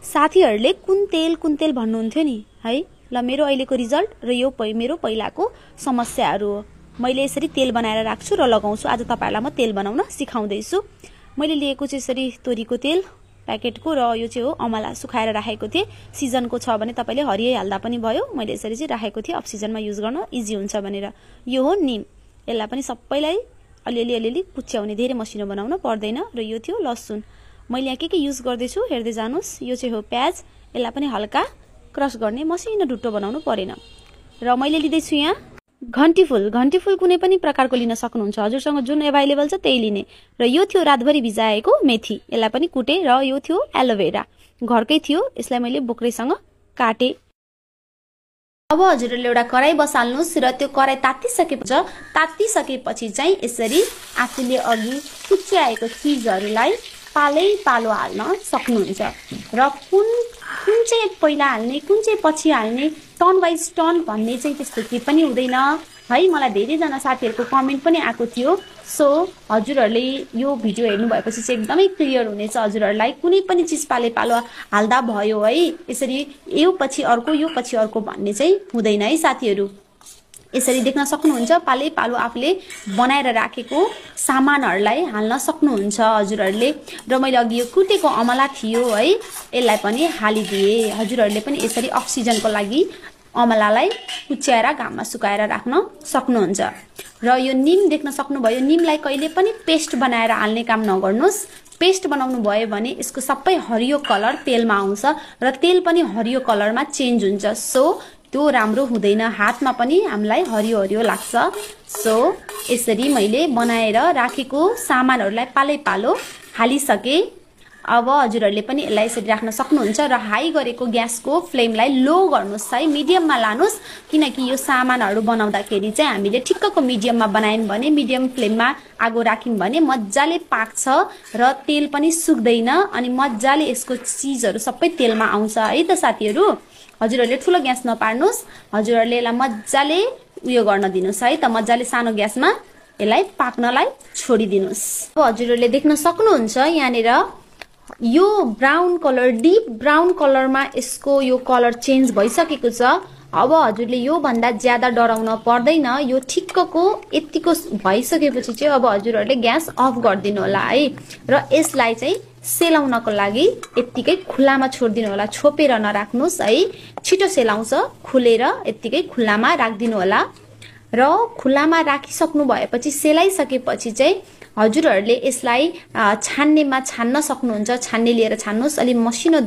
साथीहरुले कुन तेल भन्नुहुन्थ्यो नि है। ल मेरो अहिलेको रिजल्ट र यो मेरो पहिलाको समस्याहरु हो। मैले यसरी तेल बनाएर राख्छु र लगाउँछु। आज तपाईहरुलाई म तेल बनाउन सिकाउँदै छु। मैले लिएको चाहिँ यसरी तोरीको तेल प्याकेटको र यो चाहिँ हो अमला सुखाएर राखेको थिए। सिजनको छ भने तपाईले हरियै हाल्दा पनि भयो। मैले यसरी चाहिँ राखेको थिए अफ सिजनमा युज गर्न इजी हुन्छ भनेर। यो हो नीम। यसलाई पनि सबैलाई अलिअलि कुच्याउने, धेरै मसिनो बनाउन पर्दैन। र यो थियो लसुन। मैले यहाँ के युज गर्दै छु हेर्दै जानुस्। यो चाहिँ हो प्याज। यसलाई पनि हल्का क्रश गर्ने, मसिनो डुट्टो बनाउनु परेन। र मैले लिदै छु यहाँ घन्टी फूल कुनै पनि प्रकारको लिन सक्नुहुन्छ। हजुरसँग जुन अवेलेबल छ त्यही लिने। र यो थियो रातभरि भिजाएको मेथी। यसलाई पनि कुटे। र यो थियो एलोभेरा। घरकै थियो। यसलाई मैले बोक्रेसँग काटे। अब हजुरले एउटा कराई बसाल्नुस् र त्यो कराई तातिसकेपछि चाहिँ यसरी आफूले अघि कुच्याएको चीजहरुलाई पालो हाल्न सक्नुहुन्छ। र कुन चाहिँ पहिला हाल्ने, कुन चाहिँ पछि हाल्ने, टर्न वाइज टर्न भन्ने चाहिँ त्यस्तो के पनि हुँदैन है। मलाई धेरै जना साथीहरुको कमेन्ट पनि आएको थियो। सो हजुरहरुले यो भिडियो हेर्नु भएपछि चाहिँ एकदमै क्लियर हुनेछ हजुरहरुलाई। कुनै पनि चीज पालो हाल्दा भयो है। यसरी यो पछि अर्को भन्ने चाहिँ हुँदैन है साथीहरु। यसरी देख्न सक्नुहुन्छ पालो आफूले बनाएर राखेको सामानहरुलाई हाल्न सक्नुहुन्छ हजुरहरुले। र मैले अघि यो कुटेको अमला थियो है, यसलाई पनि हालिदिए। हजुरहरुले पनि यसरी अक्सिजनको लागि अमलालाई कुच्याएर घाममा सुकाएर राख्न सक्नुहुन्छ। र यो नीम देख्न सक्नुभयो। नीमलाई कहिले पनि पेस्ट बनाएर हाल्ने काम नगर्नुस्। पेस्ट बनाउनु भयो भने यसको सबै हरियो कलर तेलमा आउँछ र तेल पनि हरियो कलरमा चेन्ज हुन्छ। सो त्यो राम्रो हुँदैन। हातमा पनि हामीलाई हरियो लाग्छ। सो यसरी मैले बनाएर राखेको सामानहरुलाई पालो हालिसके। अब हजुरहरुले पनि यसलाई यसरी राख्न सक्नुहुन्छ। र हाई गरेको ग्यासको फ्लेमलाई लो गर्नुस् है, मिडियममा लानुस्। किनकि यो सामानहरु बनाउँदाखेरि चाहिँ हामीले ठिक्कको मिडियममा बनायौं भने, मिडियम फ्लेममा आगो राख्यौं भने मज्जाले पाक्छ र तेल पनि सुक्दैन अनि मज्जाले यसको चीजहरु सबै तेलमा आउँछ है त साथीहरु। हजुरहरुले ठुलो ग्यास नपार्नुस्। हजुरहरुले यसलाई मज्जाले उयो गर्न दिनुस् है त। मज्जाले सानो ग्यासमा यसलाई पाक्नलाई छोडिदिनुस्। अब हजुरहरुले देख्न सक्नुहुन्छ यहाँनेर यो ब्राउन कलर, डीप ब्राउन कलरमा यसको यो कलर चेन्ज भइसकेको छ। अब हजुरले यो भन्दा ज्यादा डराउन पर्दैन। यो ठिक्कको यतिको भइसकेपछि चाहिँ अब हजुरहरुले ग्यास अफ गरिदिनु होला है। र यसलाई चाहिँ सेलाउनको लागि यतिकै खुलामा छोड्दिनु होला। छोपेर नराख्नुस् है। छिटो सेलाउँछ। खुलेर यतिकै खुलामा राख्दिनु होला। र खुलामा राखिसक्नु भएपछि सेलाइसकेपछि चाहिँ हजुरहरुले यसलाई छान्नेमा छान्न सक्नुहुन्छ। छान्ने लिएर छान्नुस्। अलि मसिनो